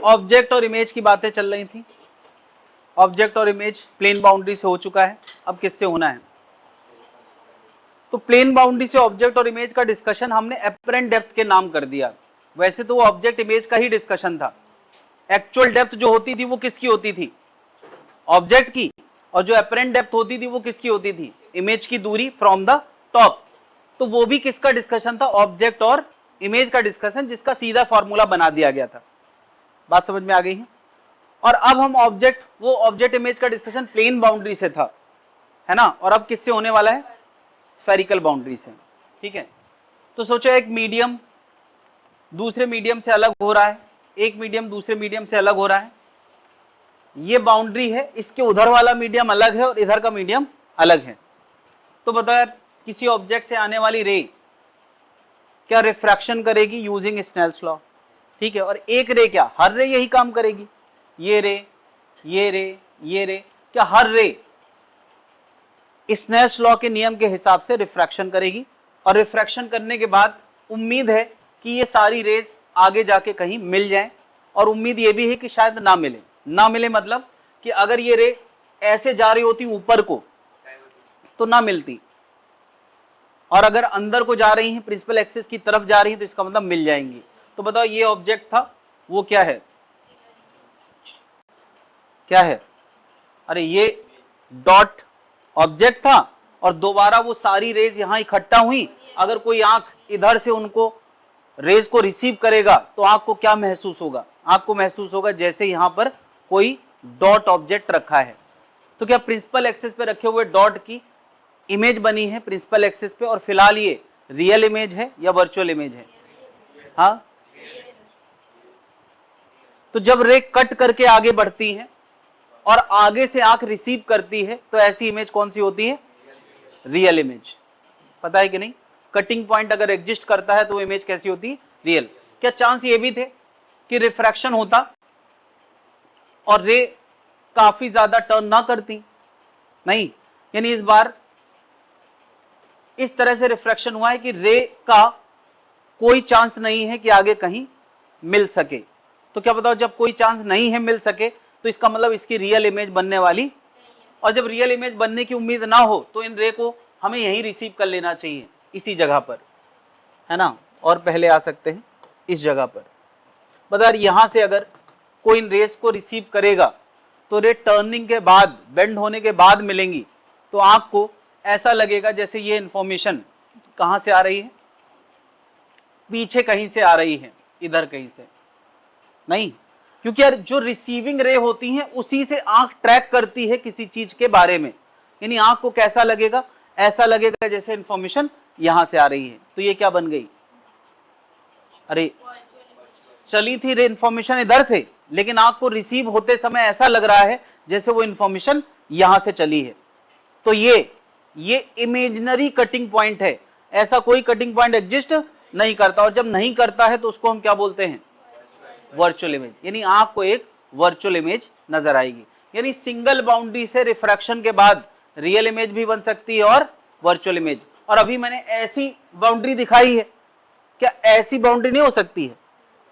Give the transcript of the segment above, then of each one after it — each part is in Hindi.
ऑब्जेक्ट और इमेज की बातें चल रही थी। ऑब्जेक्ट और इमेज प्लेन बाउंड्री से हो चुका है, अब किससे होना है? तो प्लेन बाउंड्री से ऑब्जेक्ट और इमेज का डिस्कशन हमने एपरेंट डेप्थ के नाम कर दिया। वैसे तो वो ऑब्जेक्ट इमेज का ही डिस्कशन था। एक्चुअल डेप्थ जो होती थी वो किसकी होती थी? ऑब्जेक्ट की। और जो एपरेंट डेप्थ होती थी वो किसकी होती थी? इमेज की दूरी फ्रॉम द टॉप। तो वो भी किसका डिस्कशन था? ऑब्जेक्ट और इमेज का डिस्कशन, जिसका सीधा फॉर्मूला बना दिया गया था। बात समझ में आ गई है? और अब हम ऑब्जेक्ट इमेज का डिस्कशन प्लेन बाउंड्री से था, है ना, और अब किससे होने वाला है? स्फेरिकल बाउंड्री से। ठीक है, तो सोचो एक मीडियम दूसरे मीडियम से अलग हो रहा है, एक मीडियम दूसरे मीडियम से अलग हो रहा है, ये बाउंड्री है, इसके उधर वाला मीडियम अलग है और इधर का मीडियम अलग है। तो बताओ यार, किसी ऑब्जेक्ट से आने वाली रे क्या रिफ्रैक्शन करेगी यूजिंग स्नेल्स लॉ? ठीक है, और एक रे क्या, हर रे यही काम करेगी? ये रे, ये रे, ये रे, क्या हर रे स्नेल्स लॉ के नियम के हिसाब से रिफ्रैक्शन करेगी? और रिफ्रैक्शन करने के बाद उम्मीद है कि ये सारी रेज आगे जाके कहीं मिल जाएं, और उम्मीद ये भी है कि शायद ना मिले। ना मिले मतलब कि अगर ये रे ऐसे जा रही होती ऊपर को तो ना मिलती, और अगर अंदर को जा रही हैं, प्रिंसिपल एक्सिस की तरफ जा रही हैं, तो इसका मतलब मिल जाएंगी। तो बताओ ये ऑब्जेक्ट था, वो क्या है? क्या है? अरे ये डॉट ऑब्जेक्ट था, और दोबारा वो सारी रेज यहां इकट्ठा हुई। अगर कोई आंख इधर से उनको रेज को रिसीव करेगा तो आंख को क्या महसूस होगा? आंख को महसूस होगा जैसे यहां पर कोई डॉट ऑब्जेक्ट रखा है। तो क्या प्रिंसिपल एक्सिस पे रखे हुए डॉट की इमेज बनी है प्रिंसिपल एक्सिस पे? और फिलहाल ये रियल इमेज है या वर्चुअल इमेज है? हाँ, तो जब रे कट करके आगे बढ़ती है और आगे से आंख रिसीव करती है तो ऐसी इमेज कौन सी होती है? Real image. पता है कि नहीं? कटिंग पॉइंट अगर एग्जिस्ट करता है तो वो इमेज कैसी होती है? रियल। क्या चांस ये भी थे कि रिफ्रैक्शन होता और रे काफी ज्यादा टर्न ना करती? नहीं, यानी इस बार इस तरह से रिफ्रैक्शन हुआ है कि रे का कोई चांस नहीं है कि आगे कहीं मिल सके। तो क्या बताओ, जब कोई चांस नहीं है मिल सके तो इसका मतलब इसकी रियल इमेज बनने वाली, और जब रियल इमेज बनने की उम्मीद ना हो तो इन रे को हमें यहीं रिसीव कर लेना चाहिए, इसी जगह पर, है ना, और पहले आ सकते हैं इस जगह पर। बता यहां से अगर कोई इन रेस को रिसीव करेगा तो रे टर्निंग के बाद, बेंड होने के बाद मिलेंगी, तो आंख को ऐसा लगेगा जैसे ये इंफॉर्मेशन कहां से आ रही है? पीछे कहीं से आ रही है, इधर कहीं से नहीं, क्योंकि यार जो रिसीविंग रे होती हैं उसी से आंख ट्रैक करती है किसी चीज के बारे में। यानी आंख को कैसा लगेगा? ऐसा लगेगा जैसे इंफॉर्मेशन यहां से आ रही है। तो ये क्या बन गई? अरे चली थी रे इंफॉर्मेशन इधर से, लेकिन आंख को रिसीव होते समय ऐसा लग रहा है जैसे वो इंफॉर्मेशन यहां से चली है। तो ये इमेजिनरी कटिंग पॉइंट है, ऐसा कोई कटिंग पॉइंट एग्जिस्ट नहीं करता, और जब नहीं करता है तो उसको हम क्या बोलते हैं? Virtual image. यानी आंख को एक वर्चुअल इमेज नजर आएगी। यानी सिंगल बाउंड्री से रिफ्रैक्शन के बाद रियल इमेज भी बन सकती है और वर्चुअल इमेज। और अभी मैंने ऐसी बाउंड्री दिखाई है, क्या ऐसी बाउंड्री नहीं हो सकती है?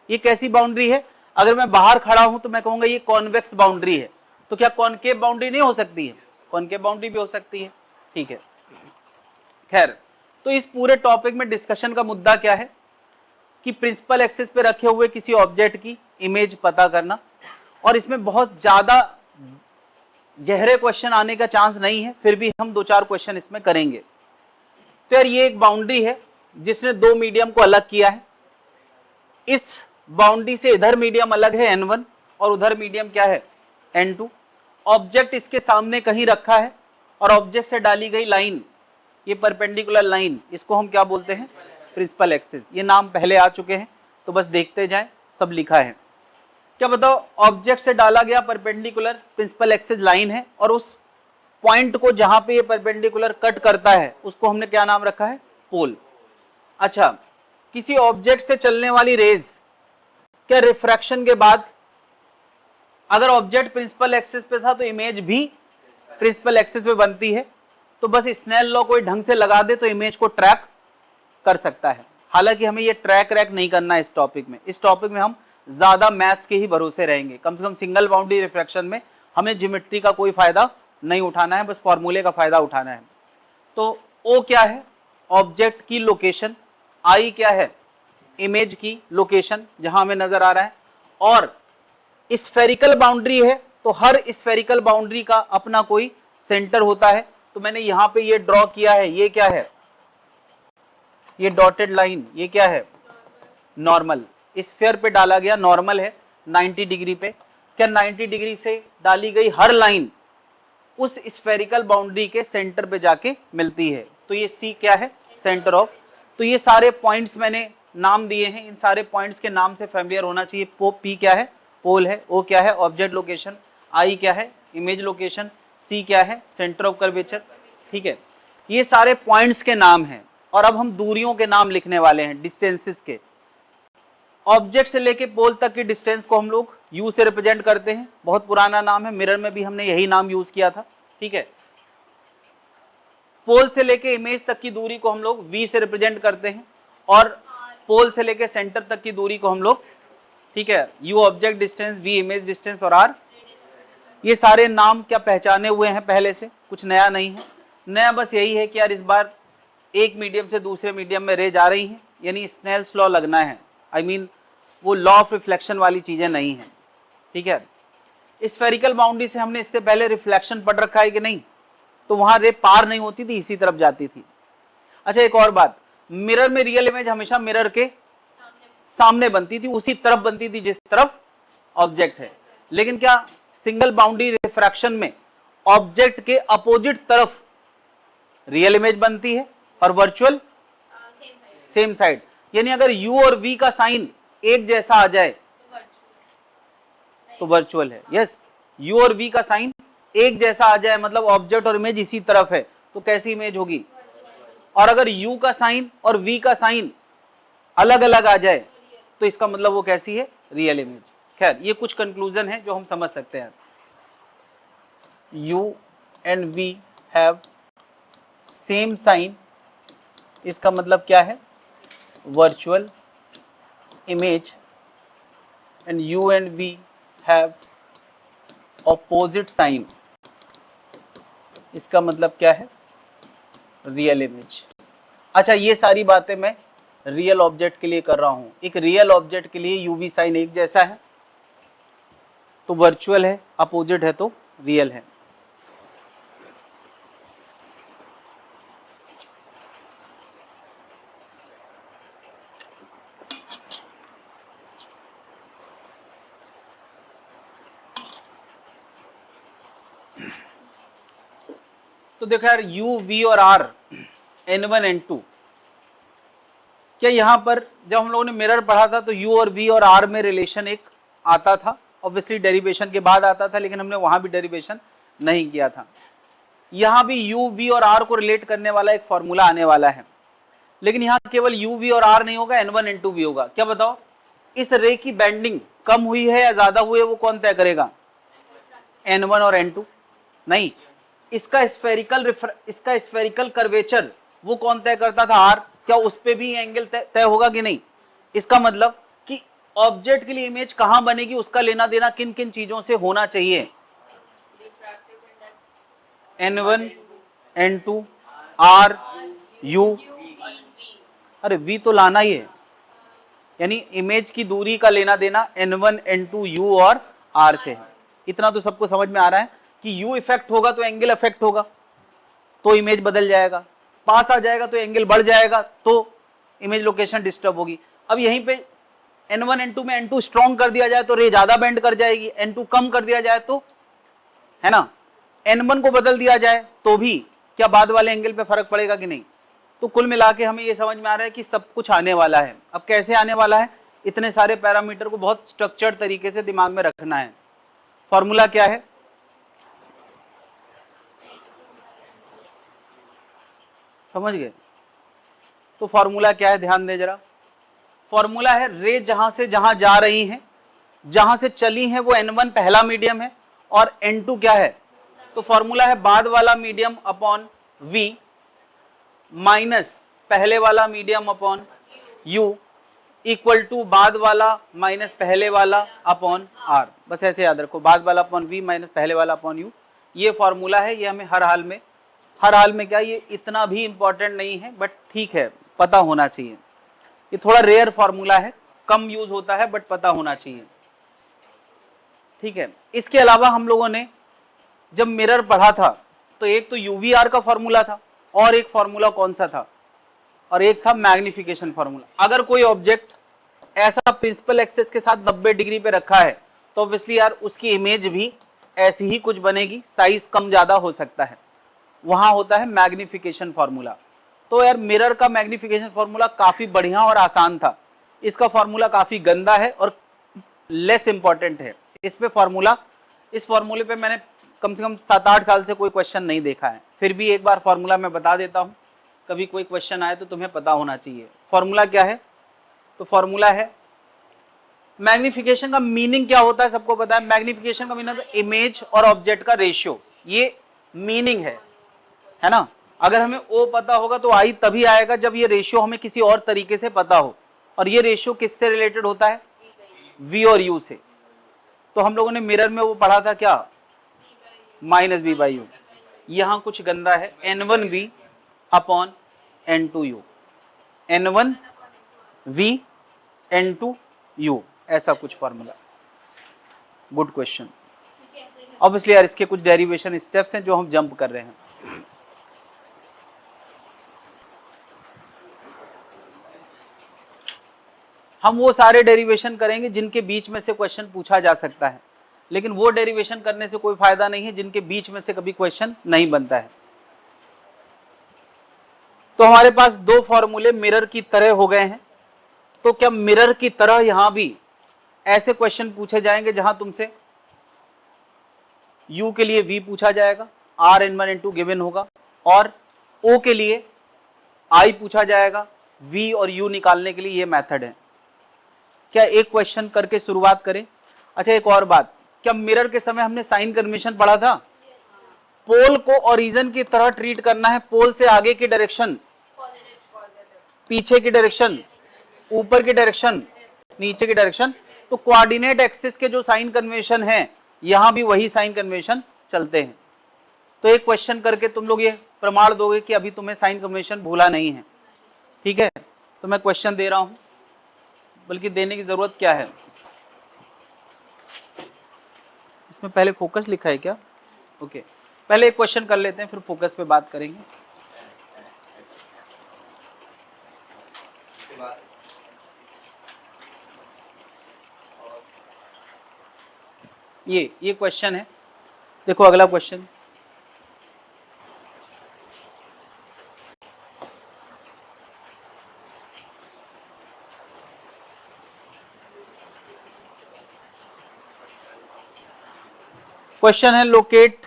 ये कैसी बाउंड्री है? अगर मैं बाहर खड़ा हूं तो मैं कहूंगा ये कॉन्वेक्स बाउंड्री है, तो क्या कॉनकेव बाउंड्री नहीं हो सकती है? कॉनकेव बाउंड्री भी हो सकती है। ठीक है, खैर, तो इस पूरे टॉपिक में डिस्कशन का मुद्दा क्या है कि प्रिंसिपल एक्सिस पे रखे हुए किसी ऑब्जेक्ट की इमेज पता करना, और इसमें बहुत ज्यादा गहरे क्वेश्चन आने का चांस नहीं है, फिर भी हम 2-4 क्वेश्चन इसमें करेंगे। तो यार ये एक बाउंड्री है जिसने दो मीडियम को अलग किया है। इस बाउंड्री से इधर मीडियम अलग है N1 और उधर मीडियम क्या है? N2। ऑब्जेक्ट इसके सामने कहीं रखा है और ऑब्जेक्ट से डाली गई लाइन, ये परपेंडिकुलर लाइन, इसको हम क्या बोलते हैं? Principal axis. ये नाम पहले आ चुके हैं तो बस देखते जाएं, सब लिखा है। क्या बताओ, ऑब्जेक्ट से डाला गया परपेंडिकुलर प्रिंसिपल एक्सिस लाइन है, और उस पॉइंट को जहां पे ये परपेंडिकुलर कट करता है उसको हमने क्या नाम रखा है? पोल। अच्छा, किसी ऑब्जेक्ट से चलने वाली रेज क्या रिफ्रैक्शन के बाद, अगर ऑब्जेक्ट प्रिंसिपल एक्सिस पे था तो इमेज भी प्रिंसिपल एक्सिस पे बनती है, तो बस स्नेल लॉ कोई ढंग से लगा दे तो इमेज को ट्रैक कर सकता है। हालांकि हमें ये ट्रैक रैक नहीं करना है इस टॉपिक में। इस टॉपिक में हम ज्यादा मैथ्स के ही भरोसे रहेंगे। कम से कम सिंगल बाउंड्री रिफ्रैक्शन में हमें ज्योमेट्री का कोई फायदा नहीं उठाना है, बस फॉर्मूले का फायदा उठाना है। तो O क्या है? ऑब्जेक्ट की लोकेशन। I क्या है? इमेज की लोकेशन जहां हमें नजर आ रहा है। और स्फेरिकल बाउंड्री है तो हर स्फेरिकल बाउंड्री का अपना कोई सेंटर होता है। तो मैंने यहां पे ये ड्रॉ किया है, ये क्या है? ये डॉटेड लाइन, ये क्या है? नॉर्मल। स्फीयर पे डाला गया नॉर्मल है 90 डिग्री पे। क्या 90 डिग्री से डाली गई हर लाइन उस स्फेरिकल बाउंड्री के सेंटर पे जाके मिलती है? तो ये C क्या है? Centre of. तो ये सारे पॉइंट्स मैंने नाम दिए हैं, इन सारे पॉइंट्स के नाम से फैमिलियर होना चाहिए। P क्या है? पोल है। O क्या है? Object location. I क्या है? Image location. C क्या है? Centre of curvature. ठीक है, ये सारे पॉइंट्स के नाम हैं। और अब हम दूरियों के नाम लिखने वाले हैं, डिस्टेंसेस के। ऑब्जेक्ट से लेके पोल तक की डिस्टेंस को हम लोग U से रिप्रेजेंट करते हैं, बहुत पुराना नाम है, मिरर में भी हमने यही नाम यूज किया था। ठीक है, पोल से लेके इमेज तक की दूरी को हम लोग V से रिप्रेजेंट करते हैं, और पोल से लेके सेंटर तक की दूरी को हम लोग, ठीक है, U object distance, V image distance और R। ये सारे नाम क्या पहचाने हुए हैं पहले से, कुछ नया नहीं है। नया बस यही है कि यार इस बार एक मीडियम से दूसरे मीडियम में रे जा रही हैं, यानी स्नेल्स लॉ लगना है। आई मीन वो लॉ ऑफ रिफ्लेक्शन वाली चीजें नहीं है। ठीक है, स्फेरिकल बाउंड्री से हमने इससे पहले रिफ्लेक्शन पढ़ रखा है कि नहीं? तो वहां रे पार नहीं होती थी, इसी तरफ जाती थी। अच्छा, एक और बात, मिरर में रियल इमेज हमेशा मिरर के सामने बनती थी, उसी तरफ बनती थी जिस तरफ ऑब्जेक्ट है। लेकिन क्या सिंगल बाउंड्री रिफ्रैक्शन में ऑब्जेक्ट के अपोजिट तरफ रियल इमेज बनती है और वर्चुअल सेम साइड। यानी अगर U और V का साइन एक जैसा आ जाए तो वर्चुअल है। यस, U और V का साइन एक जैसा आ जाए, मतलब ऑब्जेक्ट और इमेज इसी तरफ है, तो कैसी इमेज होगी? और अगर U का साइन और V का साइन अलग अलग आ जाए तो इसका मतलब वो कैसी है? Real image. खैर, ये कुछ कंक्लूजन है जो हम समझ सकते हैं। U and V have same sign, इसका मतलब क्या है? Virtual image. And U and V have opposite sign, इसका मतलब क्या है? Real image. अच्छा, ये सारी बातें मैं रियल ऑब्जेक्ट के लिए कर रहा हूं। एक रियल ऑब्जेक्ट के लिए UV साइन एक जैसा है तो वर्चुअल है, अपोजिट है तो रियल है। तो देखो यार, U, V और R, N1 N2, क्या यहां पर जब हम लोगों ने मिरर पढ़ा था तो U और V और R में रिलेशन एक आता था, ऑब्वियसली डेरिवेशन के बाद आता था, लेकिन हमने वहां भी डेरिवेशन नहीं किया था। यहां भी U, V और R को रिलेट करने वाला एक फॉर्मूला आने वाला है, लेकिन यहां केवल U, V और R नहीं होगा, N1 N2 भी होगा। क्या बताओ, इस रे की बेंडिंग कम हुई है या ज्यादा हुई है, वो कौन तय करेगा? N1 और N2 नहीं, इसका स्फेरिकल कर्वेचर वो कौन तय करता था? R। क्या उस पे भी एंगल तय होगा कि नहीं? इसका मतलब कि ऑब्जेक्ट के लिए इमेज कहां बनेगी, उसका लेना देना किन किन चीजों से होना चाहिए? N1 N2 R U, अरे V तो लाना ही है, यानी इमेज की दूरी का लेना देना N1 N2 U और R से है। इतना तो सबको समझ में आ रहा है कि U इफेक्ट होगा तो एंगल इफेक्ट होगा, तो इमेज बदल जाएगा, पास आ जाएगा तो एंगल बढ़ जाएगा, तो इमेज लोकेशन डिस्टर्ब होगी। अब यहीं पे N1 N2 में N2 स्ट्रॉन्ग कर दिया जाए तो रे ज्यादा बेंड कर जाएगी, N2 कम कर दिया जाए तो, है ना, N1 को बदल दिया जाए तो भी क्या बाद वाले एंगल पे फर्क पड़ेगा कि नहीं? तो कुल मिला के हमें ये समझ में आ रहा है कि सब कुछ आने वाला है। अब कैसे आने वाला है? इतने सारे पैरामीटर को बहुत स्ट्रक्चर्ड तरीके से दिमाग में रखना है। फॉर्मूला क्या है? समझ गए? तो फॉर्मूला क्या है, ध्यान दे जरा। फॉर्मूला है, रे जहां से जहां जा रही हैं, जहां से चली हैं वो N1 पहला मीडियम है और N2 क्या है? तो फॉर्मूला है बाद वाला मीडियम अपॉन V माइनस पहले वाला medium upon U equal to बाद वाला माइनस पहले वाला अपॉन आर, बस ऐसे याद रखो, बाद वाला अपॉन वी माइनस पहले वाला अपॉन यू, ये फॉर्मूला है, ये हमें हर हाल में क्या, ये इतना भी इंपॉर्टेंट नहीं है बट ठीक है, पता होना चाहिए। ये थोड़ा रेयर फॉर्मूला है, कम यूज होता है बट पता होना चाहिए, ठीक है। इसके अलावा हम लोगों ने जब मिरर पढ़ा था तो एक तो यूवीआर का फॉर्मूला था और एक फॉर्मूला कौन सा था, और एक था मैग्निफिकेशन फॉर्मूला। अगर कोई ऑब्जेक्ट ऐसा प्रिंसिपल एक्सिस के साथ 90 डिग्री पे रखा है तो ऑब्वियसली यार उसकी इमेज भी ऐसी ही कुछ बनेगी, साइज कम ज्यादा हो सकता है, वहां होता है मैग्निफिकेशन फॉर्मूला। तो यार मिरर का मैग्निफिकेशन फॉर्मूला काफी बढ़िया और आसान था, इसका फॉर्मूला काफी गंदा है और लेस इंपॉर्टेंट है। इस फॉर्मूले पे मैंने कम से कम 7-8 साल से कोई क्वेश्चन नहीं देखा है, फिर भी एक बार फॉर्मूला मैं बता देता हूं, कभी कोई क्वेश्चन आए तो तुम्हें पता होना चाहिए। फॉर्मूला क्या है, तो फॉर्मूला है, मैग्निफिकेशन का मीनिंग क्या होता है सबको पता है, मैग्निफिकेशन का मीनिंग इमेज और ऑब्जेक्ट का रेशियो, ये मीनिंग है ना। अगर हमें ओ पता होगा तो आई तभी आएगा जब ये रेशियो हमें किसी और तरीके से पता हो, और ये रेशियो किससे रिलेटेड होता है, वी और यू से। तो हम लोगों ने मिरर में वो पढ़ा था क्या, माइनस बी बाई यू, यहां कुछ गंदा है, n1v upon n2u, n1v n2u, ऐसा कुछ फॉर्मूला। Good question. ऑब्वियसली यार इसके कुछ डेरिवेशन स्टेप्स हैं जो हम जंप कर रहे हैं। हम वो सारे डेरिवेशन करेंगे जिनके बीच में से क्वेश्चन पूछा जा सकता है, लेकिन वो डेरिवेशन करने से कोई फायदा नहीं है जिनके बीच में से कभी क्वेश्चन नहीं बनता है। तो हमारे पास दो फॉर्मूले मिरर की तरह हो गए हैं, तो क्या मिरर की तरह यहां भी ऐसे क्वेश्चन पूछे जाएंगे जहां तुमसे u के लिए v पूछा जाएगा, r n1 n2 गिवन होगा, और o के लिए i पूछा जाएगा, v और u निकालने के लिए ये मेथड है। क्या एक क्वेश्चन करके शुरुआत करें। अच्छा एक और बात, क्या मिरर के समय हमने साइन कन्वेंशन पढ़ा था, पोल को ओरिजिन की तरह ट्रीट करना है, पोल से आगे की डायरेक्शन, पीछे की डायरेक्शन, ऊपर की डायरेक्शन, नीचे की डायरेक्शन। तो कोऑर्डिनेट एक्सिस के जो साइन कन्वेंशन है यहां भी वही साइन कन्वेंशन चलते हैं। तो एक क्वेश्चन करके तुम लोग ये प्रमाण दोगे कि अभी तुम्हें साइन कन्वेंशन भूला नहीं है, ठीक है। तो मैं क्वेश्चन दे रहा हूं, बल्कि देने की जरूरत क्या है, इसमें पहले फोकस लिखा है क्या, ओके। पहले एक क्वेश्चन कर लेते हैं फिर फोकस पे बात करेंगे। ये क्वेश्चन है, देखो अगला क्वेश्चन, क्वेश्चन है locate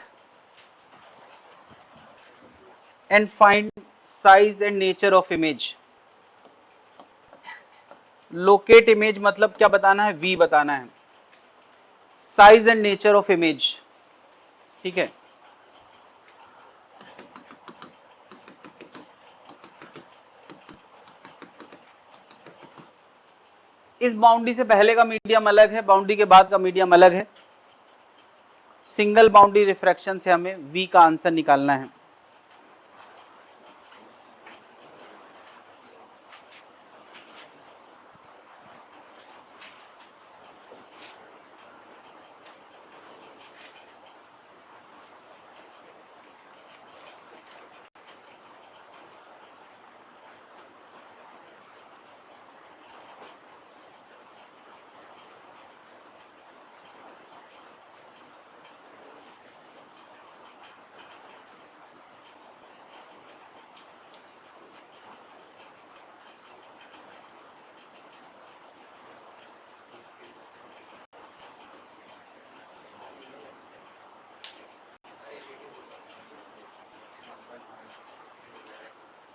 and find size and nature of image. Locate image मतलब क्या बताना है, v बताना है, size and nature of image, ठीक है। इस बाउंड्री से पहले का मीडियम अलग है, बाउंड्री के बाद का मीडियम अलग है। सिंगल बाउंड्री रिफ्रैक्शन से हमें v का आंसर निकालना है।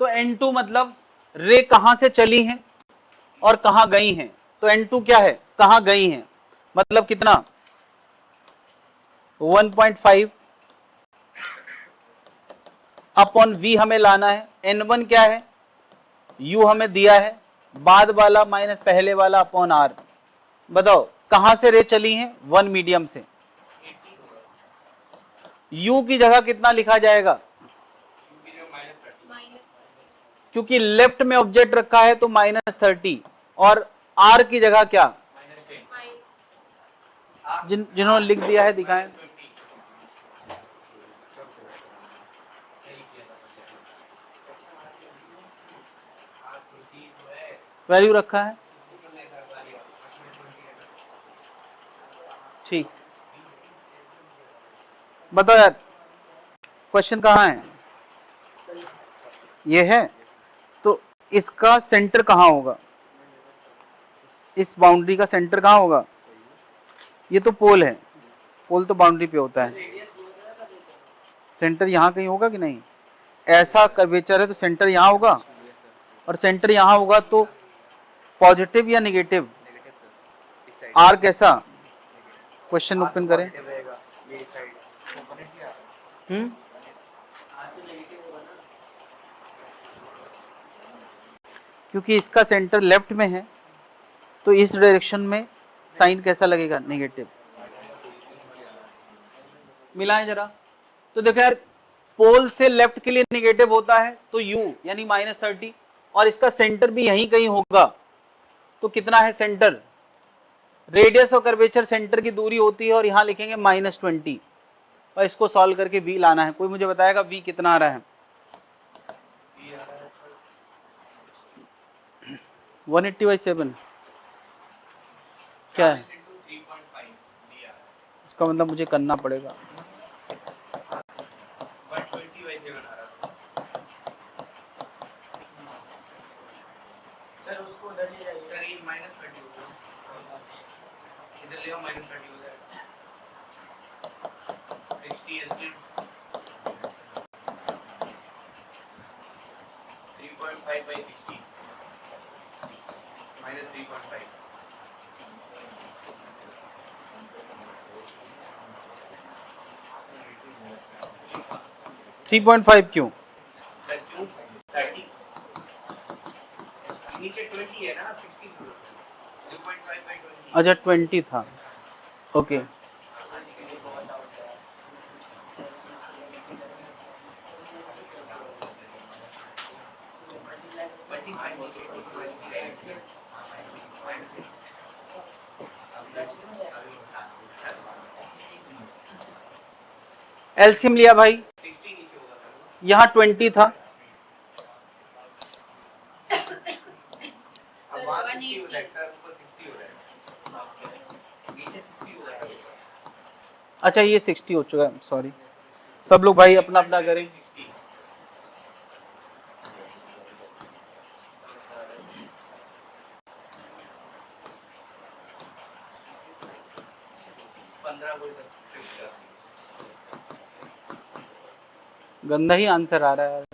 तो n2 मतलब रे कहां से चली हैं और कहां गई हैं, तो n2 क्या है, कहां गई हैं, मतलब कितना 1.5 अपॉन v हमें लाना है, n1 क्या है, u हमें दिया है, बाद वाला माइनस पहले वाला अपॉन आर। बताओ कहां से रे चली हैं? वन मीडियम से। u की जगह कितना लिखा जाएगा? क्योंकि लेफ्ट में ऑब्जेक्ट रखा है तो -30 और r की जगह क्या? जिन्होंने लिख दिया है दिखाएं। वैल्यू रखा है, ठीक। बताओ यार क्वेश्चन कहाँ है? ये है, तो इसका सेंटर कहाँ होगा? इस बाउंड्री का सेंटर कहाँ होगा? ये तो पोल है, पोल तो बाउंड्री पे होता है, सेंटर यहाँ कहीं होगा कि नहीं? ऐसा कर्वेचर है तो सेंटर यहाँ होगा, और सेंटर यहाँ होगा तो पॉजिटिव या नेगेटिव? आर कैसा? क्वेश्चन ओपन करें। क्योंकि इसका सेंटर लेफ्ट में है तो इस डायरेक्शन में साइन कैसा लगेगा? नेगेटिव। मिलाएं जरा। तो देखो यार, पोल से लेफ्ट के लिए नेगेटिव होता है तो u यानी -30, और इसका सेंटर भी यहीं कहीं होगा तो कितना है सेंटर? रेडियस और कर्वेचर सेंटर की दूरी होती है, और यहां लिखेंगे -20, और इसको सॉल्व करके v लाना है। कोई मुझे बताएगा v कितना आ रहा है? 180/7 क्या है? इसका मतलब मुझे करना पड़ेगा। -3.5 क्यों? अच्छा 20 था, ओके। एलसीएम लिया भाई, यहाँ 20 था, अच्छा ये 60 हो चुका है, सॉरी। सब लोग भाई अपना अपना करें। गंदा ही आंसर आ रहा है।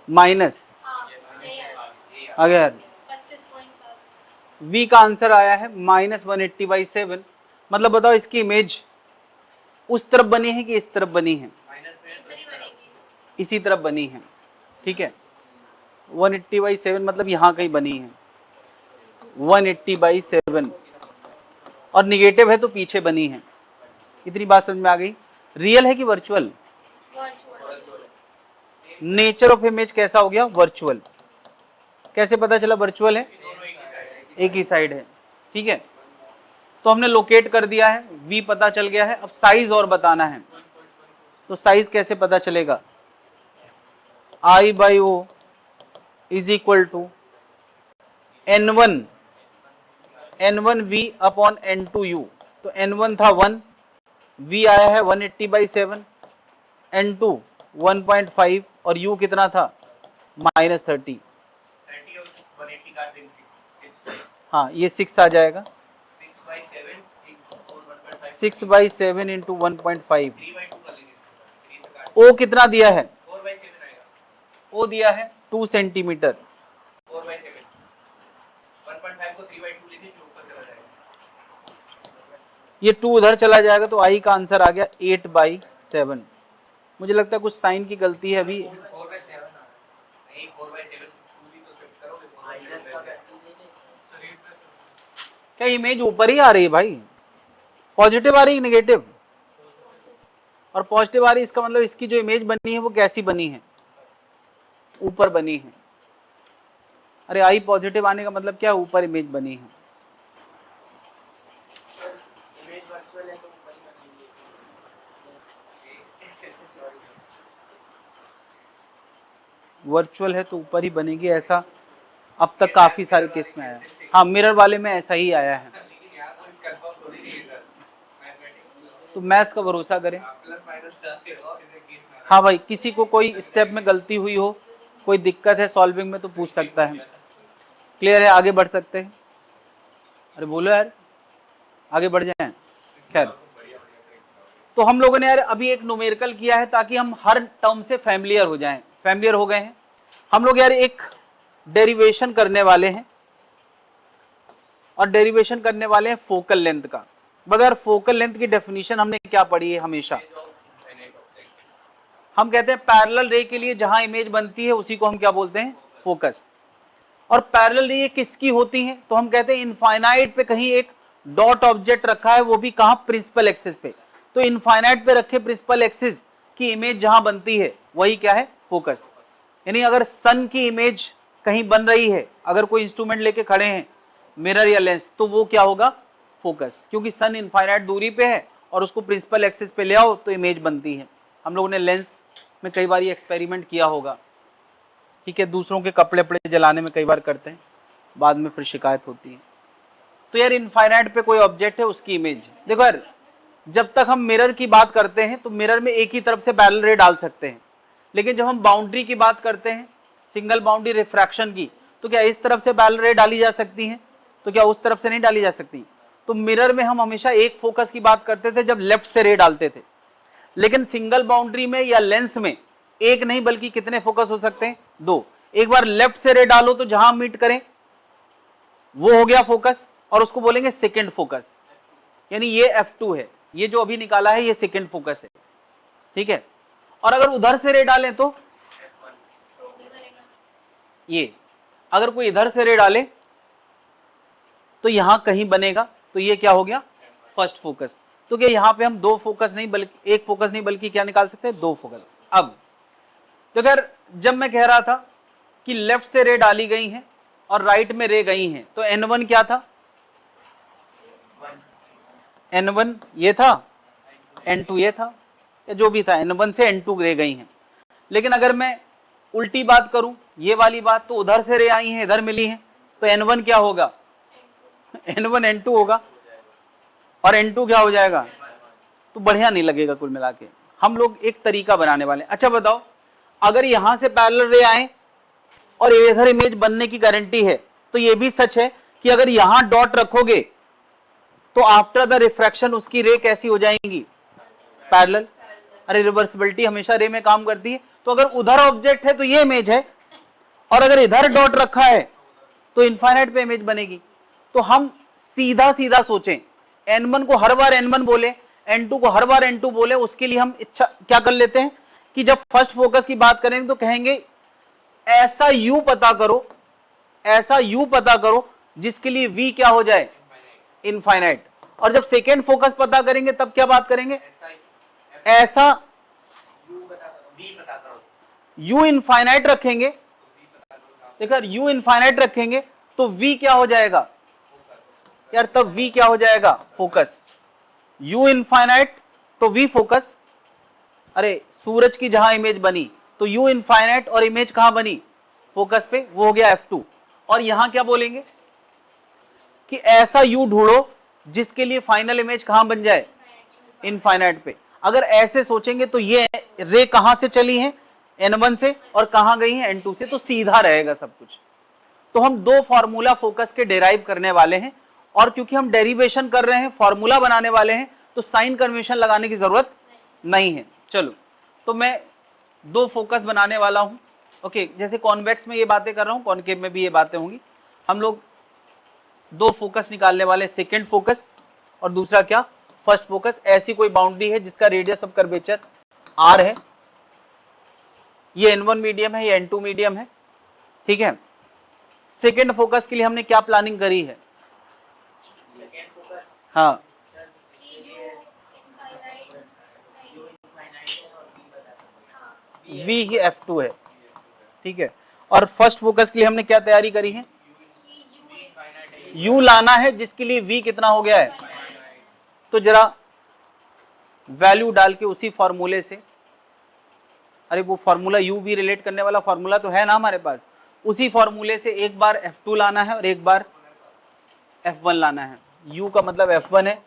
माइनस आ गया, v का आंसर आया है -180/7। मतलब बताओ इसकी इमेज उस तरफ बनी है कि इस तरफ बनी है? इसी तरफ बनी है, ठीक है। 180/7 मतलब यहाँ कहीं बनी है 180/7, और निगेटिव है तो पीछे बनी है। इतनी बात समझ में आ गई? रियल है कि वर्चुअल? नेचर ऑफ इमेज कैसा हो गया? वर्चुअल। कैसे पता चला वर्चुअल है? एक ही साइड है, ठीक है। तो हमने लोकेट कर दिया है, v पता चल गया है। अब साइज और बताना है, तो साइज कैसे पता चलेगा? I/O is equal to n1v upon n2u। तो n1 था 1, v आया है 180/7, n2 1.5, और u कितना था? -30। हाँ ये 6 आ जाएगा, 6/7 इंटू 1.5। ओ कितना दिया है? ओ दिया है 2 सेंटीमीटर। ये 2 उधर चला जाएगा तो आई का आंसर आ गया 8/7। मुझे लगता है कुछ साइन की गलती है अभी। क्या इमेज ऊपर ही आ रही है भाई? पॉजिटिव आ रही है नेगेटिव? और पॉजिटिव आ रही है इसका मतलब इसकी जो इमेज बनी है वो कैसी बनी है? ऊपर बनी है। अरे आई पॉजिटिव आने का मतलब क्या? ऊपर इमेज बनी है। वर्चुअल है तो ऊपर ही बनेगी, ऐसा अब तक काफी सारे केस में आया। हाँ मिरर वाले में ऐसा ही आया है, तो मैथ्स का भरोसा करें। हाँ भाई, किसी को कोई स्टेप में गलती हुई हो, कोई दिक्कत है सॉल्विंग में तो पूछ सकता है। क्लियर है? आगे बढ़ सकते हैं? अरे बोलो यार, आगे बढ़ जाएं। खैर, तो हम लोगों ने यार अभी एक न्यूमेरिकल किया है ताकि हम हर टर्म से फैमिलियर हो जाएं। फैमिलियर हो गए हैं हम लोग यार। एक डेरिवेशन करने वाले हैं, और डेरिवेशन करने वाले हैं फोकल लेंथ का। बगैर फोकल लेंथ की डेफिनेशन हमने क्या पढ़ी है हमेशा? हम कहते हैं पैरेलल रे के लिए जहां इमेज बनती है उसी को हम क्या बोलते हैं? फोकस। और पैरेलल रे किसकी होती हैं? तो हम कहते हैं इनफाइनाइट पे कहीं एक डॉट ऑब्जेक्ट रखा है, वो भी कहां? प्रिंसिपल एक्सिस पे। तो इनफाइनाइट पे रखे प्रिंसिपल एक्सिस की इमेज जहां बनती है वही क्या है? फोकस। यानी अगर सन की इमेज कहीं बन रही है, अगर कोई इंस्ट्रूमेंट लेके खड़े हैं, मिरर या लेंस, तो वो क्या होगा? फोकस। क्योंकि सन इनफाइनाइट दूरी पे है और उसको प्रिंसिपल एक्सिस पे ले आओ तो इमेज बनती है। हम लोगों ने लेंस में कई बार ये एक्सपेरिमेंट किया होगा, ठीक है? दूसरों के कपड़े पड़े जलाने में कई बार करते हैं, बाद में फिर शिकायत होती है। तो यार इनफाइनाइट पे कोई ऑब्जेक्ट है, उसकी इमेज देखो यार, जब तक हम मिरर की बात करते हैं तो मिरर में एक ही तरफ से पैरेलल रे डाल सकते हैं, लेकिन जब हम बाउंड्री की बात करते हैं, सिंगल बाउंड्री रिफ्रैक्शन की, तो क्या इस तरफ से पैरेलल रे डाली जा सकती है? तो क्या उस तरफ से नहीं डाली जा सकती? तो मिरर में हम हमेशा एक फोकस की बात करते थे जब लेफ्ट से रे डालते थे, लेकिन सिंगल बाउंड्री में या लेंस में एक नहीं बल्कि कितने फोकस हो सकते हैं? 2। एक बार लेफ्ट से रे डालो तो जहां मीट करें वो हो गया फोकस, और उसको बोलेंगे सेकंड फोकस। यानी ये F2 है, ये जो अभी निकाला है ये सेकंड फोकस है, ठीक है? और अगर उधर से रे डालें तो ये, अगर कोई इधर से रे डाले तो यहां कहीं बनेगा, तो ये क्या हो गया? First focus. तो क्या यहां पे हम दो फोकस नहीं बल्कि एक फोकस नहीं बल्कि क्या निकाल सकते हैं? 2 फोकस। अब तो अगर जब मैं कह रहा था कि लेफ्ट से रे डाली गई हैं और राइट में रे गई हैं, तो N1 क्या था? N1 ये था, N2 ये था, या जो भी था, N1 से N2 रे गई हैं। लेकिन अगर मैं उल्टी बात करूं, ये वाली बात, तो उधर से रे आई हैं, इधर मिली हैं, तो N1 क्या होगा? N1 N2 होगा, और N2 क्या हो जाएगा? तो बढ़िया नहीं लगेगा कुल मिला के। हम लोग एक तरीका बनाने वाले हैं। अच्छा बताओ, अगर यहां से पैरेलल रे आए और इधर इमेज बनने की गारंटी है, तो ये भी सच है कि अगर यहां डॉट रखोगे तो आफ्टर द रिफ्रैक्शन उसकी रे कैसी हो जाएंगी? पैरेलल। अरे रिवर्सिबिलिटी हमेशा रे में काम करती है। तो अगर उधर ऑब्जेक्ट है तो ये इमेज है, और अगर इधर डॉट रखा है तो इनफाइनाइट पे इमेज बनेगी। तो हम सीधा सीधा सोचें, N1 को हर बार N1 बोले, N2 को हर बार N2 बोले, उसके लिए हम इच्छा क्या कर लेते हैं कि जब फर्स्ट फोकस की बात करेंगे तो कहेंगे ऐसा U पता करो, ऐसा U पता करो जिसके लिए V क्या हो जाए? इनफाइनाइट। और जब सेकेंड फोकस पता करेंगे तब क्या बात करेंगे? ऐसा U इनफाइनाइट रखेंगे, देखो U इनफाइनाइट रखेंगे तो V क्या हो जाएगा यार? तब V क्या हो जाएगा? फोकस। U इनफाइनाइट तो V फोकस। अरे सूरज की जहां इमेज बनी तो U इनफाइनाइट और इमेज कहां बनी? फोकस पे, वो हो गया F2। और यहां क्या बोलेंगे कि ऐसा U ढूंढो जिसके लिए फाइनल इमेज कहां बन जाए? इनफाइनाइट पे। अगर ऐसे सोचेंगे तो ये रे कहां से चली हैं? N1 से, और कहां गई हैं? N2 से। तो सीधा रहेगा सब कुछ। तो हम दो फॉर्मूला फोकस के डेराइव करने वाले हैं, और क्योंकि हम डेरिवेशन कर रहे हैं, फॉर्मूला बनाने वाले हैं, तो साइन कन्वेंशन लगाने की जरूरत नहीं है। चलो, तो मैं दो फोकस बनाने वाला हूं। ओके, जैसे कॉन्वेक्स में ये बातें कर रहा हूं, कॉनकेव में भी ये बातें होंगी। हम लोग दो फोकस निकालने वाले, सेकेंड फोकस और दूसरा क्या? फर्स्ट फोकस ऐसी कोई बाउंड्री है जिसका रेडियस ऑफ कर्वेचर r है, ये n1 मीडियम है, ये n2 मीडियम है, ठीक है। सेकेंड फोकस के लिए हमने क्या प्लानिंग करी है? हाँ, v ही f2 है, ठीक है। और फर्स्ट फोकस के लिए हमने क्या तैयारी करी है? u लाना है जिसके लिए v कितना हो गया है। तो जरा वैल्यू डाल के उसी फॉर्मूले से, अरे वो फॉर्मूला u v रिलेट करने वाला फॉर्मूला तो है ना हमारे पास, उसी फॉर्मूले से एक बार f2 लाना है और एक बार f1 लाना है। u का मतलब f1 है,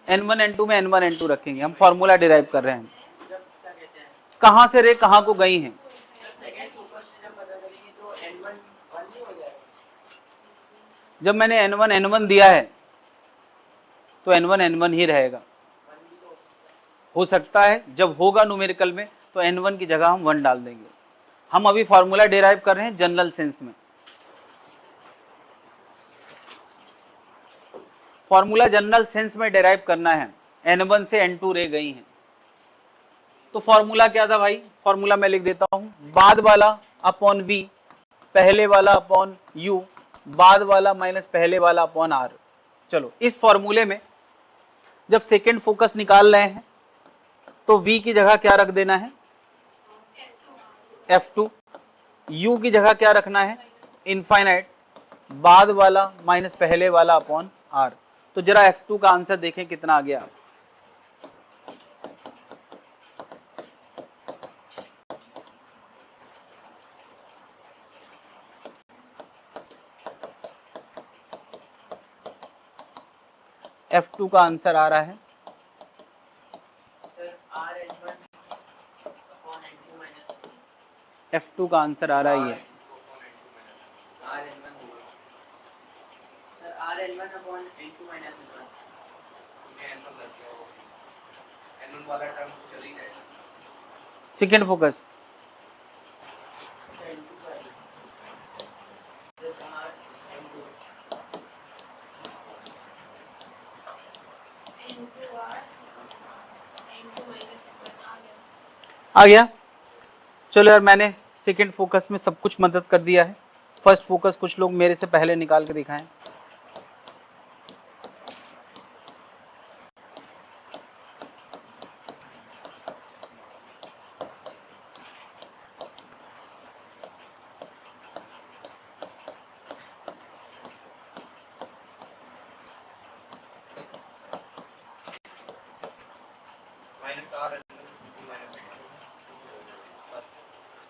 n1 n2 में n1 n2 रखेंगे, हम फॉर्मूला डिराइव कर रहे हैं। कहां से रे कहां को गई हैं? जब मैंने n1 n1 दिया है तो n1 n1 ही रहेगा। हो सकता है जब होगा न्यूमेरिकल में तो n1 की जगह हम 1 डाल देंगे। हम अभी फॉर्मूला डिराइव कर रहे हैं जनरल सेंस में। फॉर्मूला जनरल सेंस में डिराइव करना है, n1 से n2 रह गई हैं। तो फॉर्मूला क्या था भाई? फॉर्मूला मैं लिख देता हूं, बाद वाला अपॉन v, पहले वाला अपॉन u, बाद वाला माइनस पहले वाला अपॉन r। चलो इस फॉर्मूले में जब सेकेंड फोकस निकाल रहे हैं तो v की जगह क्या रख देना है? f2। u की जगह क्या रखना है? इनफाइनाइट, बाद वाला माइनस पहले वाला अपॉन r। तो जरा f2 का आंसर देखें कितना आ गया। f2 का आंसर आ रहा है f2 का आंसर आ रहा है ये सेकेंड फोकस। आ गया। चलो यार, मैंने सेकेंड फोकस में सब कुछ मदद कर दिया है। फर्स्ट फोकस कुछ लोग मेरे से पहले निकाल के दिखाएं।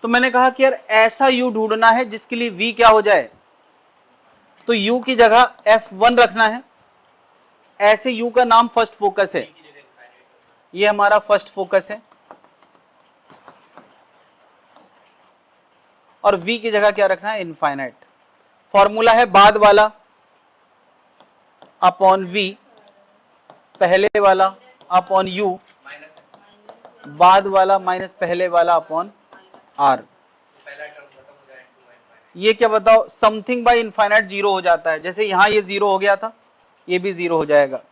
तो मैंने कहा कि यार ऐसा u ढूंढना है जिसके लिए v क्या हो जाए, तो u की जगह f1 रखना है। ऐसे u का नाम फर्स्ट फोकस है, ये हमारा फर्स्ट फोकस है, और v की जगह क्या रखना है? इनफाइनाइट। फॉर्मूला है बाद वाला अपॉन v, पहले वाला अपॉन u, बाद वाला माइनस पहले वाला अपॉन r। ये क्या बताओ, समथिंग बाय इनफाइनाइट जीरो हो जाता है। जैसे यहां ये जीरो हो गया था, ये भी जीरो हो जाएगा।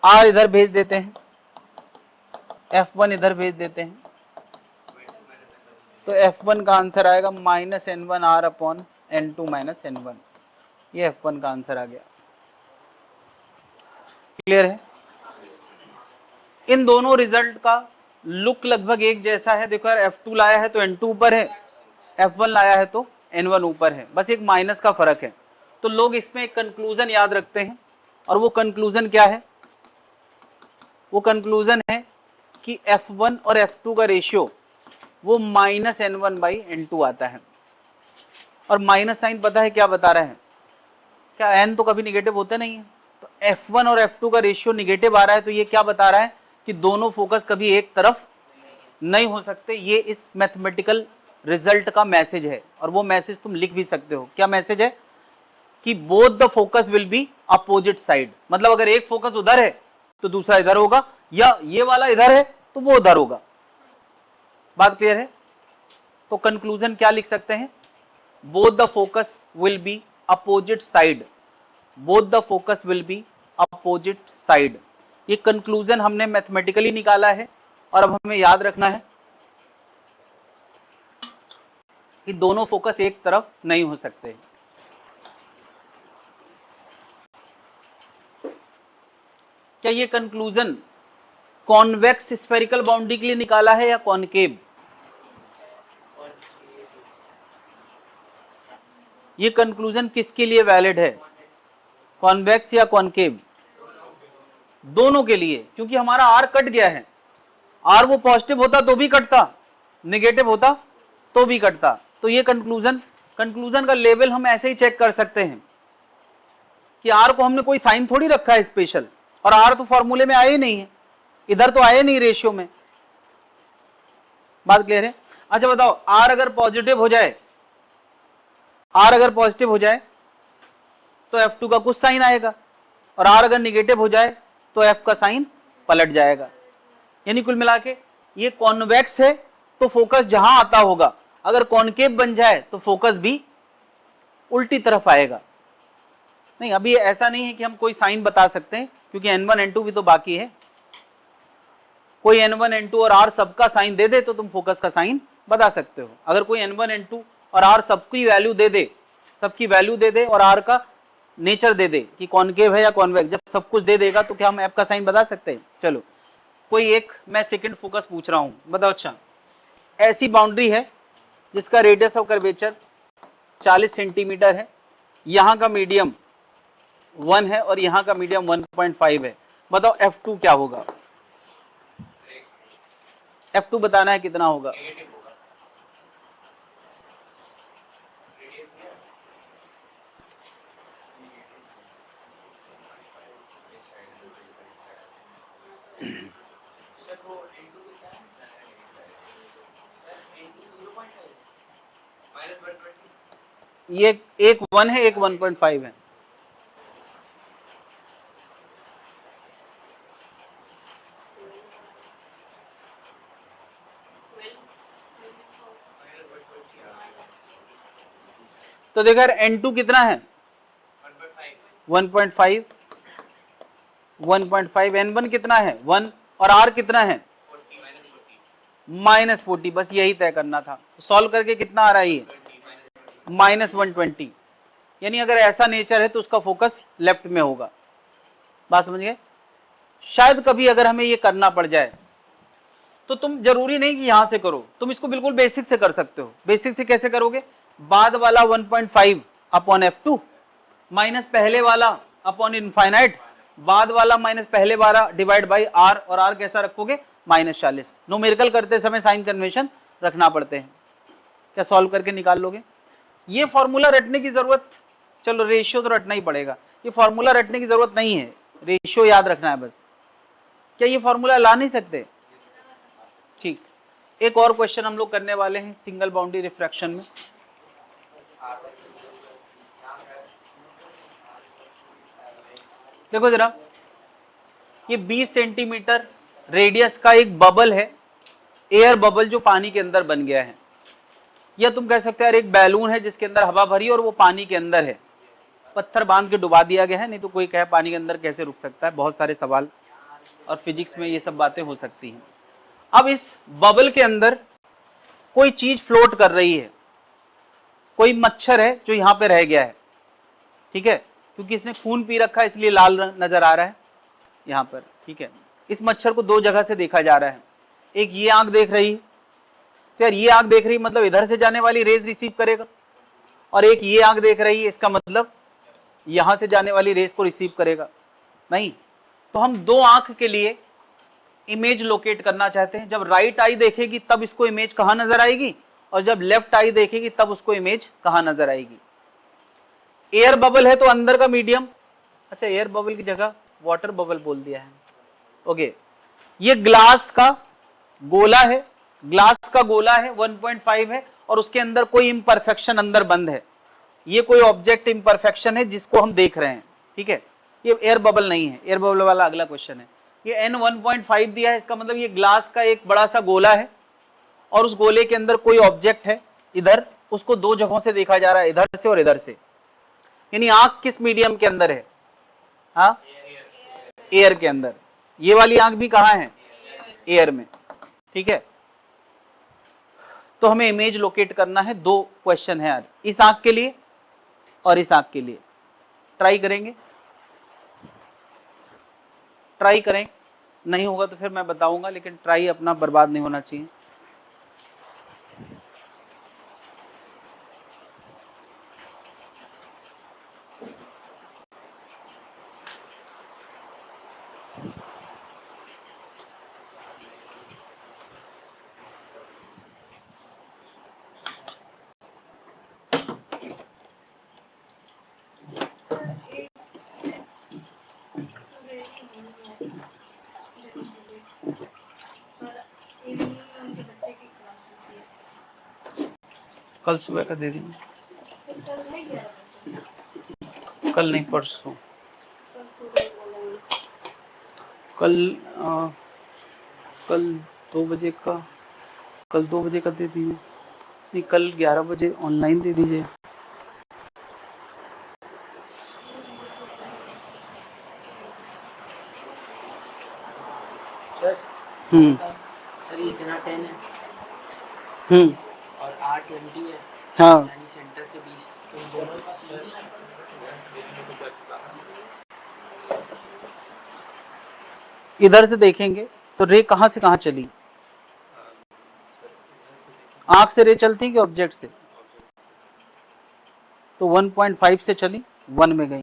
r इधर भेज देते हैं, f1 इधर भेज देते हैं, तो f1 का आंसर आएगा minus n1 r upon n2 minus n1। ये f1 का आंसर आ गया। क्लियर है? इन दोनों रिजल्ट का लुक लगभग एक जैसा है। देखो यार, f2 लाया है तो n2 ऊपर है, f1 लाया है तो n1 ऊपर है, बस एक माइनस का फर्क है। तो लोग इसमें एक कंक्लूजन याद रखते हैं, और वो कंक्लूजन क्या है? वो कंक्लूजन है कि f1 और f2 का रेशियो वो माइनस n1 बाई n2 आता है। और माइनस साइन पता है क्या बता रहा है? क्या n तो कभी निगेटिव होते नहीं है, तो f1 और f2 का रेशियो निगेटिव आ रहा है, तो ये क्या बता रहा है कि दोनों फोकस कभी एक तरफ नहीं हो सकते। ये इस मैथमेटिकल रिजल्ट का मैसेज है, और वो मैसेज तुम लिख भी सकते हो। क्या मैसेज है? कि both the focus will be opposite side. मतलब अगर एक फोकस उधर है तो दूसरा इधर होगा, या ये वाला इधर है तो वो उधर होगा। बात क्लियर है? तो कंक्लूजन क्या लिख सकते हैं? Both the focus will be opposite side, both the focus will be opposite side. ये कंक्लूजन हमने मैथमेटिकली निकाला है और अब हमें याद रखना है कि दोनों फोकस एक तरफ नहीं हो सकते। क्या ये कंक्लूजन कॉन्वेक्स स्फेरिकल बाउंड्री के लिए निकाला है या कॉनकेव? ये कंक्लूजन किसके लिए वैलिड है, कॉन्वेक्स या कॉनकेव? दोनों के लिए, क्योंकि हमारा आर कट गया है। आर वो पॉजिटिव होता तो भी कटता, नेगेटिव होता तो भी कटता। तो ये कंक्लूजन का लेवल हम ऐसे ही चेक कर सकते हैं कि आर को हमने कोई साइन थोड़ी रखा है स्पेशल, और आर तो फॉर्मूले में आया ही नहीं है, इधर तो आया नहीं रेशियो में। बात क्लियर है? अच्छा बताओ, आर अगर पॉजिटिव हो जाए, आर अगर पॉजिटिव हो जाए तो F2 का कुछ साइन आएगा, और आर अगर निगेटिव हो जाए तो F का साइन पलट जाएगा। यानी कुल मिला के ये कॉन्वेक्स है तो फोकस जहां आता होगा, अगर कॉनकेव बन जाए तो फोकस भी उल्टी तरफ आएगा। नहीं, अभी ऐसा नहीं है कि हम कोई साइन बता सकते हैं, क्योंकि N1 N2 भी तो बाकी है। कोई N1 N2 और R सबका साइन दे दे तो तुम फोकस का साइन बता सकते हो। अगर कोई N1 N2 और R सबकी वैल्यू दे दे, सबकी वैल्यू दे दे और R का नेचर दे दे कि कॉनकेव है या कॉन्वेक्स, जब सब कुछ दे देगा तो क्या हम F का साइन बता सकते हैं? चलो कोई एक मैं सेकंड फोकस पूछ रहा हूं, बताओ। अच्छा, ऐसी बाउंड्री है जिसका रेडियस ऑफ कर्वेचर 40 सेंटीमीटर है, यहां का मीडियम 1 है और यहां का मीडियम 1.5 है। बताओ F2 क्या होगा? F2 बताना है कितना होगा? ये एक 1 है, एक 1.5 है। तो देखो यार, N2 कितना है? 1.5, 1.5। N1 कितना है? 1। और R कितना है? -40। बस यही तय करना था। सॉल्व करके कितना आ रहा है ये? -120। यानी अगर ऐसा नेचर है तो उसका फोकस लेफ्ट में होगा। बात समझ गए? शायद कभी अगर हमें ये करना पड़ जाए तो तुम जरूरी नहीं कि यहां से करो, तुम इसको बिल्कुल बेसिक से कर सकते हो। बेसिक से कैसे करोगे? बाद वाला 1.5 अपॉन F2 माइनस पहले वाला अपॉन इनफाइनाइट, बाद वाला माइनस पहले वाला डिवाइड बाई R, और R कैसा रखोगे? -40। न्यूमेरिकल करते समय साइन कन्वेंशन रखना पड़ते हैं। क्या सॉल्व करके निकाल लोगे? ये फॉर्मूला रटने की जरूरत, चलो रेशियो तो रटना ही पड़ेगा, ये फॉर्मूला रटने की जरूरत नहीं है, रेशियो याद रखना है बस। क्या ये फॉर्मूला ला नहीं सकते? ठीक, एक और क्वेश्चन हम लोग करने वाले हैं सिंगल बाउंड्री रिफ्रैक्शन में। देखो जरा, ये 20 सेंटीमीटर रेडियस का एक बबल है, एयर बबल जो पानी के अंदर बन गया है, या तुम कह सकते हो यार एक बैलून है जिसके अंदर हवा भरी और वो पानी के अंदर है, पत्थर बांध के डुबा दिया गया है। नहीं तो कोई कहे पानी के अंदर कैसे रुक सकता है, बहुत सारे सवाल और फिजिक्स में ये सब बातें हो सकती हैं। अब इस बबल के अंदर कोई चीज फ्लोट कर रही है, कोई मच्छर है जो यहां पे रह गया है, ठीक है, क्योंकि इसने खून पी रखा है इसलिए लाल नजर आ रहा है यहां पर, ठीक है। इस मच्छर को दो जगह से देखा जा रहा है, एक ये आंख देख रही है, तो यार ये आंख देख रही मतलब इधर से जाने वाली रेज रिसीव करेगा, और एक ये आंख देख रही है, इसका मतलब यहां से जाने वाली रेज को रिसीव करेगा नहीं। तो हम दो आंख के लिए इमेज लोकेट करना चाहते हैं। जब राइट आई देखेगी तब इसको इमेज कहां नजर आएगी, और जब लेफ्ट आई देखेगी तब उसको इमेज कहां नजर आएगी। एयर बबल है तो अंदर का मीडियम, अच्छा एयर बबल की जगह वाटर बबल बोल दिया है, ओके। ये ग्लास का गोला है, ग्लास का गोला है 1.5 है, और उसके अंदर कोई इम्परफेक्शन अंदर बंद है, ये कोई ऑब्जेक्ट इम्परफेक्शन है जिसको हम देख रहे हैं, ठीक है। ये एयर बबल नहीं है, एयर बबल वाला अगला क्वेश्चन है। ये N 1.5 दिया है, इसका मतलब ये ग्लास का एक बड़ा सा गोला है, और उस गोले के अंदर कोई ऑब्जेक्ट है इधर, उसको दो जगहों से देखा जा रहा है, इधर से और इधर से, यानी आंख किस मीडियम के अंदर है? हाँ, एयर के अंदर। ये वाली आंख भी कहाँ है? एयर में। ठीक है, तो हमें इमेज लोकेट करना है। दो क्वेश्चन है यार, इस आंख के लिए और इस आंख के लिए। ट्राई करेंगे, ट्राई करें, नहीं होगा तो फिर मैं बताऊंगा, लेकिन ट्राई अपना बर्बाद नहीं होना चाहिए। कल सुबह का दे देंगे, कल नहीं परसों, कल कल 2 बजे का, कल 2 बजे का दे दीजिए, नहीं कल 11 बजे ऑनलाइन दे दीजिए। सर ये इतना 10 है और 8 एमडी है, हाँ, यानी सेंटर से 20, तो दोनों के पास इधर से देखेंगे तो रे कहां से कहां चली? आंख से रे चलती है कि ऑब्जेक्ट से? तो 1.5 से चली, 1 में गई,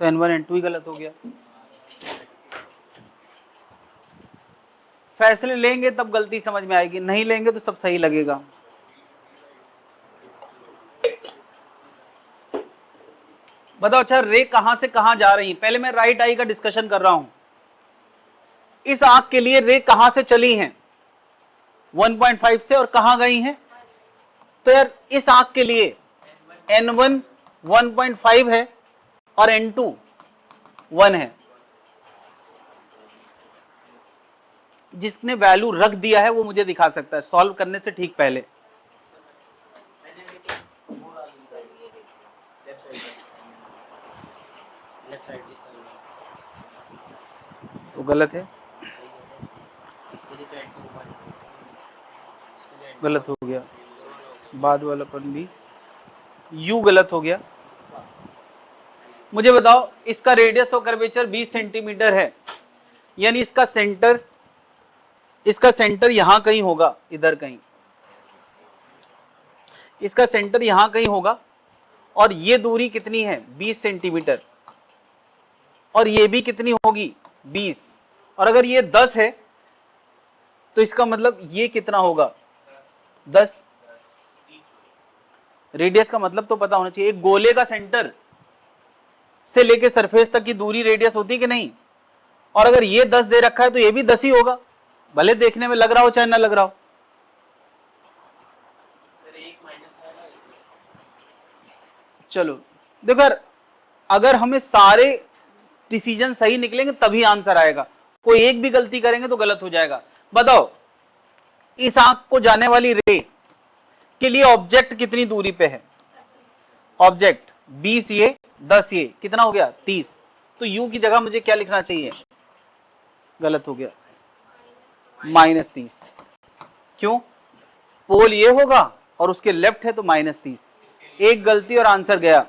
तो N1 N2 ही गलत हो गया। फैसले लेंगे तब गलती समझ में आएगी, नहीं लेंगे तो सब सही लगेगा। बताओ अच्छा, रे कहां से कहां जा रही है? पहले मैं राइट आई का डिस्कशन कर रहा हूं। इस आंख के लिए रे कहां से चली हैं? 1.5 से, और कहां गई हैं? तो यार इस आंख के लिए N1 1.5 है और N2 1 है। जिसने वैल्यू रख दिया है वो मुझे दिखा सकता है सॉल्व करने से ठीक पहले। तो गलत है, गलत हो गया, बाद वाला पन भी यू गलत हो गया। मुझे बताओ, इसका रेडियस ऑफ कर्वेचर 20 सेंटीमीटर है, यानी इसका सेंटर यहां कहीं होगा, इधर कहीं, इसका सेंटर यहां कहीं होगा। और ये दूरी कितनी है? 20 सेंटीमीटर, और ये भी कितनी होगी? 20। और अगर ये 10 है तो इसका मतलब ये कितना होगा? 10। रेडियस का मतलब तो पता होना चाहिए। एक गोले का सेंटर से लेके सरफेस तक की दूरी रेडियस होती कि नहीं? और अगर ये 10 दे रखा है तो ये भी 10 ही होगा, भले देखने में लग रहा हो चाहे ना लग रहा हो। चलो देखो, अगर हमें सारे डिसीजन सही निकलेंगे तभी आंसर आएगा, कोई एक भी गलती करेंगे तो गलत हो जाएगा। बताओ, इस आंख को जाने वाली रे के लिए ऑब्जेक्ट कितनी दूरी पे है? ऑब्जेक्ट 20, ये 10, ये कितना हो गया? 30। तो यू की जगह मुझे क्या लिखना चाहिए? गलत हो गया, -30। क्यों? पोल ये होगा और उसके लेफ्ट है तो -30। एक गलती और आंसर गया।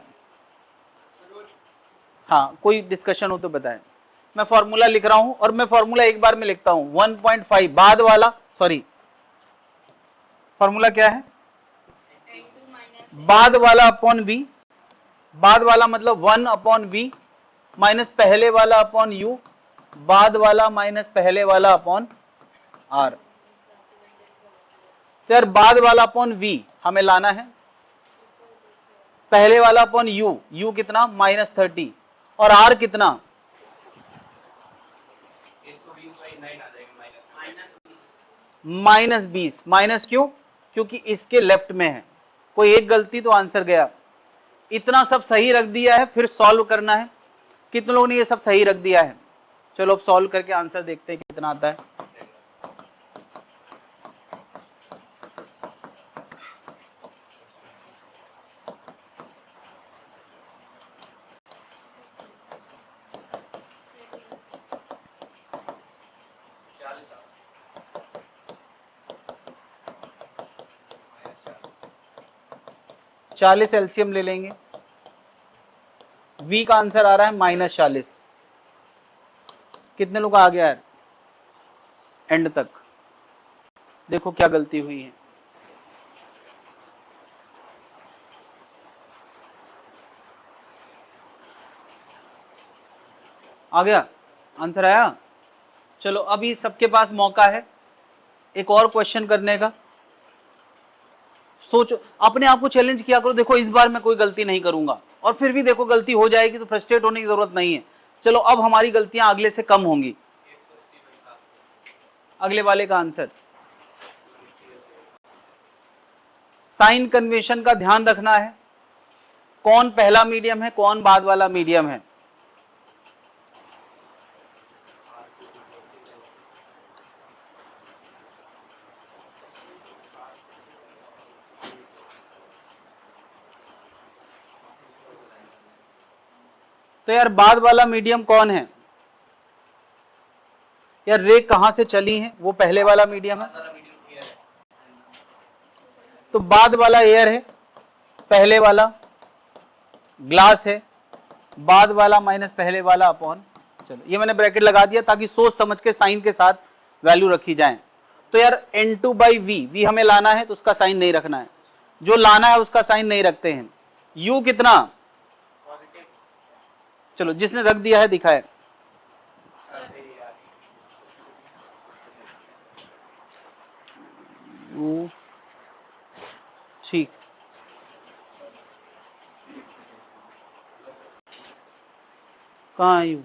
हाँ, कोई डिस्कशन हो तो बताएं। मैं फॉर्मूला लिख रहा हूं, और मैं फॉर्मूला एक बार में लिखता हूं। 1.5 बाद वाला, सॉरी, फॉर्मूला क्या है? बाद वाला अपॉन बी, बाद वाला मतलब 1 अपॉन बी माइनस पहले वाला अपॉन यू, बाद वाला माइनस पहले वाला अपॉन आर। तो यार बाद वाला अपॉन वी हमें लाना है, पहले वाला अपॉन यू, यू कितना? -30, और आर कितना? -20। माइनस क्यों? क्योंकि इसके लेफ्ट में है। कोई एक गलती तो आंसर गया। इतना सब सही रख दिया है, फिर सॉल्व करना है। कितने लोगों ने ये सब सही रख दिया है? चलो अब सॉल्व करके आंसर देखते हैं कितना आता है। 40 एलसीएम ले लेंगे। v का आंसर आ रहा है -40। कितने लोग आ गया यार एंड तक? देखो क्या गलती हुई है। आ गया आंसर आया? चलो अभी सबके पास मौका है एक और क्वेश्चन करने का। सोचो, अपने आप को चैलेंज किया करो, देखो इस बार मैं कोई गलती नहीं करूंगा, और फिर भी देखो गलती हो जाएगी तो फ्रस्ट्रेट होने की जरूरत नहीं है। चलो अब हमारी गलतियां अगले से कम होंगी। अगले वाले का आंसर, साइन कन्वेंशन का ध्यान रखना है। कौन पहला मीडियम है, कौन बाद वाला मीडियम है? तो यार बाद वाला मीडियम कौन है? यार रे कहां से चली है, वो पहले वाला मीडियम है। तो बाद वाला एयर है, पहले वाला ग्लास है, बाद वाला माइनस पहले वाला अपॉन। चलो ये मैंने ब्रैकेट लगा दिया ताकि सोच समझ के साइन के साथ वैल्यू रखी जाए। तो यार N2/V, V हमें लाना है तो उसका साइन नहीं रखना है, जो लाना है उसका साइन नहीं रखते हैं। U कितना? चलो जिसने रख दिया है दिखाए। ठीक, कहाँ है U?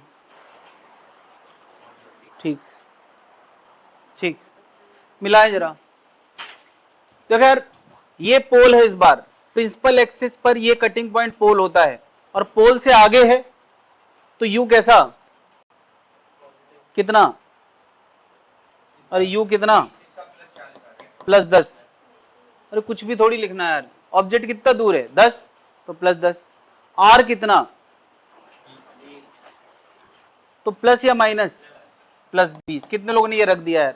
ठीक ठीक, मिलाए जरा। देखो यार ये पोल है, इस बार प्रिंसिपल एक्सिस पर ये कटिंग पॉइंट पोल होता है, और पोल से आगे है तो U कैसा, कितना? और U कितना? +10। अरे कुछ भी थोड़ी लिखना है यार, ऑब्जेक्ट कितना दूर है 10, तो +10। R कितना? तो प्लस या माइनस? +20। कितने लोगों ने ये रख दिया यार?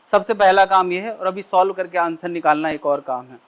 सबसे पहला काम ये है, और अभी सॉल्व करके आंसर निकालना एक और काम है।